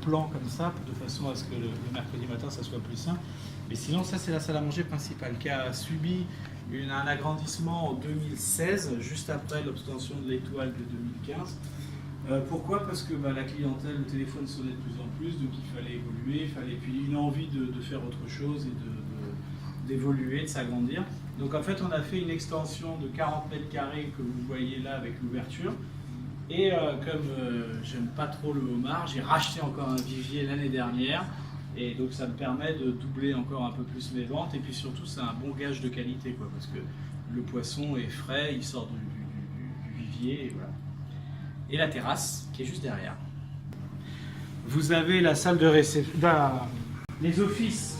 plan comme ça, de façon à ce que le mercredi matin, ça soit plus simple. Mais sinon, ça, c'est la salle à manger principale qui a subi un agrandissement en 2016, juste après l'obtention de l'étoile de 2015. Pourquoi? Parce que la clientèle, le téléphone sonnait de plus en plus, donc il fallait évoluer, puis une envie de faire autre chose et d'évoluer, de s'agrandir. Donc en fait, on a fait une extension de 40 mètres carrés que vous voyez là avec l'ouverture. Et comme j'aime pas trop le homard, j'ai racheté encore un vivier l'année dernière. Et donc ça me permet de doubler encore un peu plus mes ventes. Et puis surtout, c'est un bon gage de qualité, quoi, parce que le poisson est frais, il sort du vivier. Et, voilà. Et la terrasse qui est juste derrière. Vous avez la salle de réception, les offices.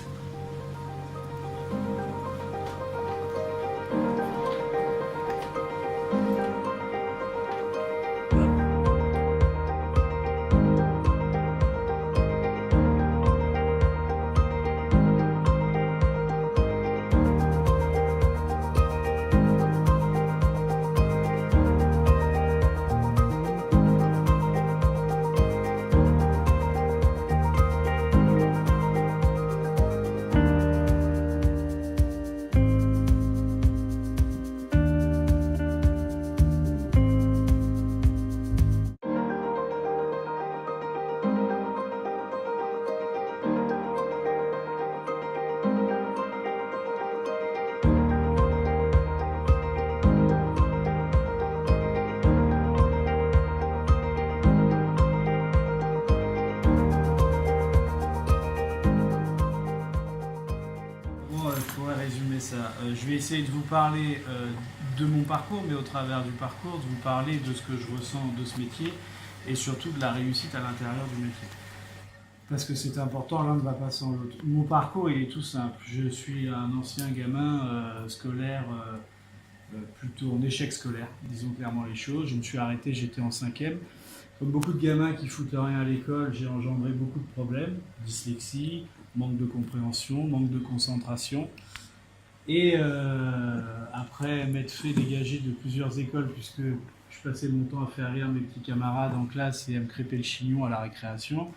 Je vais essayer de vous parler de mon parcours, mais au travers du parcours, de vous parler de ce que je ressens de ce métier et surtout de la réussite à l'intérieur du métier. Parce que c'est important, l'un ne va pas sans l'autre. Mon parcours, il est tout simple. Je suis un ancien gamin scolaire, plutôt en échec scolaire, disons clairement les choses. Je me suis arrêté, j'étais en 5e. Comme beaucoup de gamins qui foutent rien à l'école, j'ai engendré beaucoup de problèmes. Dyslexie, manque de compréhension, manque de concentration. Et après m'être fait dégager de plusieurs écoles, puisque je passais mon temps à faire rire mes petits camarades en classe et à me crêper le chignon à la récréation,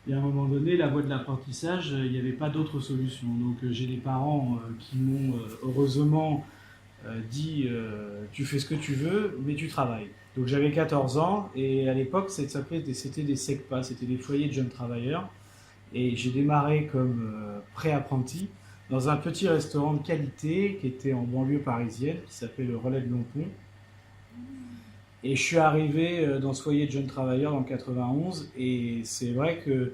et à un moment donné, la voie de l'apprentissage, il n'y avait pas d'autre solution. Donc j'ai des parents qui m'ont heureusement dit tu fais ce que tu veux, mais tu travailles. Donc j'avais 14 ans, et à l'époque, c'était des SECPA, c'était des foyers de jeunes travailleurs. Et j'ai démarré comme pré-apprenti dans un petit restaurant de qualité qui était en banlieue parisienne, qui s'appelait le Relais de Lompont. Et je suis arrivé dans ce foyer de jeunes travailleurs en 91, et c'est vrai que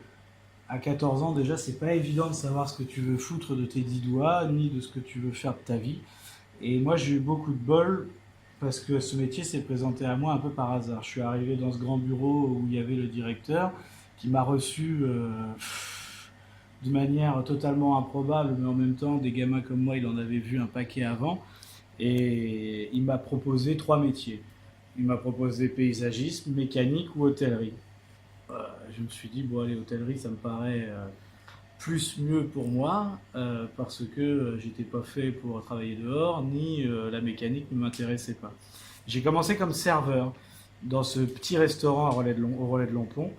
à 14 ans déjà, c'est pas évident de savoir ce que tu veux foutre de tes 10 doigts, ni de ce que tu veux faire de ta vie. Et moi, j'ai eu beaucoup de bol, parce que ce métier s'est présenté à moi un peu par hasard. Je suis arrivé dans ce grand bureau où il y avait le directeur, qui m'a reçu de manière totalement improbable, mais en même temps, des gamins comme moi, il en avait vu un paquet avant. Et il m'a proposé 3 métiers. Il m'a proposé paysagisme, mécanique ou hôtellerie. Je me suis dit, bon allez, hôtellerie, ça me paraît plus mieux pour moi, parce que j'étais pas fait pour travailler dehors, ni la mécanique ne m'intéressait pas. J'ai commencé comme serveur dans ce petit restaurant au Relais de Lompont.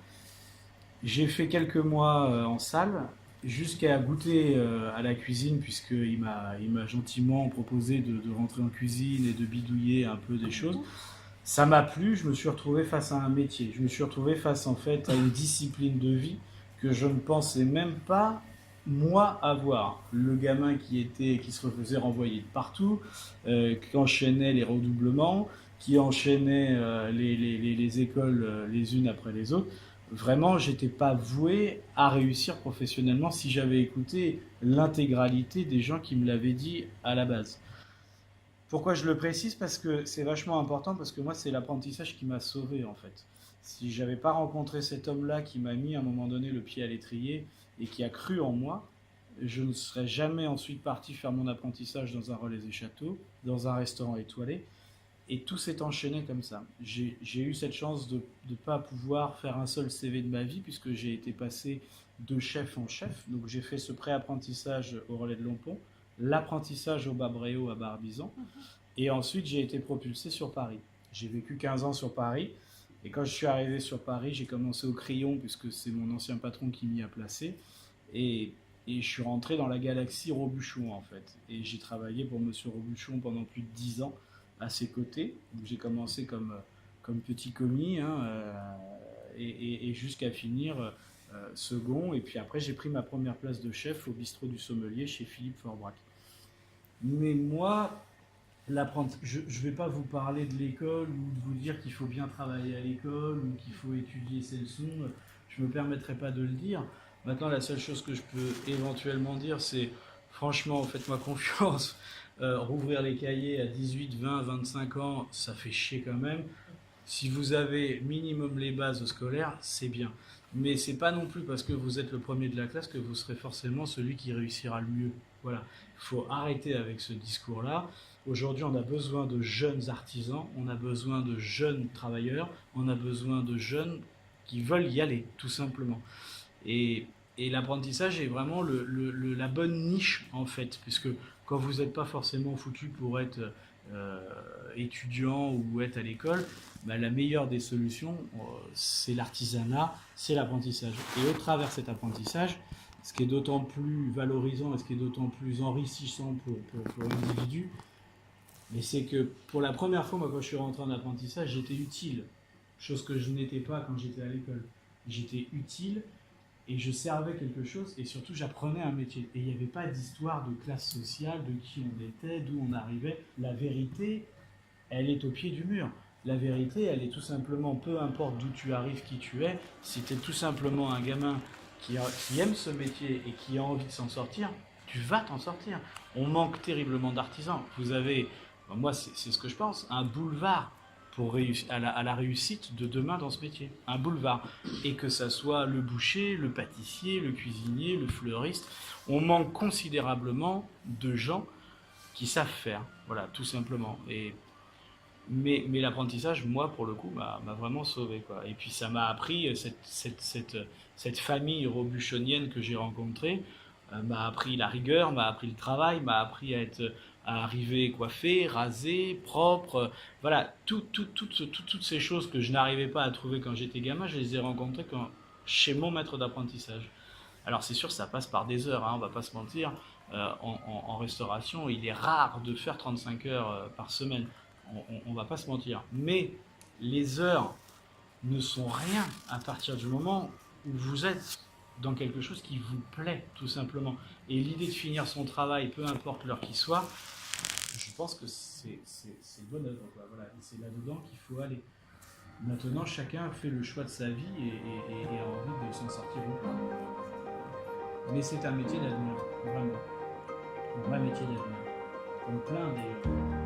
J'ai fait quelques mois en salle, jusqu'à goûter à la cuisine, puisqu'il m'a gentiment proposé de rentrer en cuisine et de bidouiller un peu des choses. Ça m'a plu, je me suis retrouvé face à un métier, je me suis retrouvé face en fait à une discipline de vie que je ne pensais même pas moi avoir. Le gamin qui se faisait renvoyer de partout, qui enchaînait les redoublements, qui enchaînait les écoles les unes après les autres. Vraiment, j'étais pas voué à réussir professionnellement si j'avais écouté l'intégralité des gens qui me l'avaient dit à la base. Pourquoi je le précise? Parce que c'est vachement important, parce que moi, c'est l'apprentissage qui m'a sauvé, en fait. Si j'avais pas rencontré cet homme-là qui m'a mis à un moment donné le pied à l'étrier et qui a cru en moi, je ne serais jamais ensuite parti faire mon apprentissage dans un relais et châteaux, dans un restaurant étoilé. Et tout s'est enchaîné comme ça. J'ai eu cette chance de ne pas pouvoir faire un seul CV de ma vie, puisque j'ai été passé de chef en chef. Donc j'ai fait ce pré-apprentissage au Relais de Lompont, l'apprentissage au Bas-Bréau à Barbizon, et ensuite j'ai été propulsé sur Paris. J'ai vécu 15 ans sur Paris, Et quand je suis arrivé sur Paris, j'ai commencé au crayon, puisque c'est mon ancien patron qui m'y a placé. Et, et je suis rentré dans la galaxie Robuchon, en fait. Et j'ai travaillé pour Monsieur Robuchon pendant plus de 10 ans à ses côtés. J'ai commencé comme petit commis, hein, et jusqu'à finir second. Et puis après, j'ai pris ma première place de chef au bistrot du sommelier chez Philippe Forbrac. Mais moi, je ne vais pas vous parler de l'école ou de vous dire qu'il faut bien travailler à l'école ou qu'il faut étudier ses leçons. Je ne me permettrai pas de le dire. Maintenant, la seule chose que je peux éventuellement dire, c'est franchement, faites-moi confiance. Rouvrir les cahiers à 18, 20, 25 ans, ça fait chier quand même. Si vous avez minimum les bases scolaires, c'est bien. Mais c'est pas non plus parce que vous êtes le premier de la classe que vous serez forcément celui qui réussira le mieux. Voilà, il faut arrêter avec ce discours-là. Aujourd'hui, on a besoin de jeunes artisans, on a besoin de jeunes travailleurs, on a besoin de jeunes qui veulent y aller, tout simplement. Et, et l'apprentissage est vraiment la bonne niche, en fait, puisque quand vous n'êtes pas forcément foutu pour être étudiant ou être à l'école, bah, la meilleure des solutions, c'est l'artisanat, c'est l'apprentissage. Et au travers de cet apprentissage, ce qui est d'autant plus valorisant et ce qui est d'autant plus enrichissant pour l'individu, mais c'est que pour la première fois, moi, quand je suis rentré en apprentissage, j'étais utile, chose que je n'étais pas quand j'étais à l'école. J'étais utile et je servais quelque chose et surtout j'apprenais un métier. Et il n'y avait pas d'histoire de classe sociale, de qui on était, d'où on arrivait. La vérité, elle est au pied du mur. La vérité, elle est tout simplement, peu importe d'où tu arrives, qui tu es, si tu es tout simplement un gamin qui aime ce métier et qui a envie de s'en sortir, tu vas t'en sortir. On manque terriblement d'artisans. Vous avez, moi c'est ce que je pense, un boulevard pour à la réussite de demain dans ce métier. Un boulevard. Et que ça soit le boucher, le pâtissier, le cuisinier, le fleuriste, on manque considérablement de gens qui savent faire. Voilà, tout simplement. Mais l'apprentissage, moi, pour le coup, m'a vraiment sauvé, quoi. Et puis ça m'a appris, cette famille robuchonienne que j'ai rencontrée, m'a appris la rigueur, m'a appris le travail, m'a appris à arriver coiffé, rasé, propre. Voilà, toutes ces choses que je n'arrivais pas à trouver quand j'étais gamin, je les ai rencontrées chez mon maître d'apprentissage. Alors c'est sûr, ça passe par des heures, hein, on va pas se mentir. En restauration, il est rare de faire 35 heures par semaine. On va pas se mentir. Mais les heures ne sont rien à partir du moment où vous êtes dans quelque chose qui vous plaît, tout simplement. Et l'idée de finir son travail, peu importe l'heure qu'il soit, je pense que c'est bonne œuvre, quoi. Voilà. Et c'est là-dedans qu'il faut aller. Maintenant, chacun fait le choix de sa vie et a envie de s'en sortir ou pas. Mais c'est un métier d'avenir, vraiment. Un vrai métier d'avenir. Comme plein des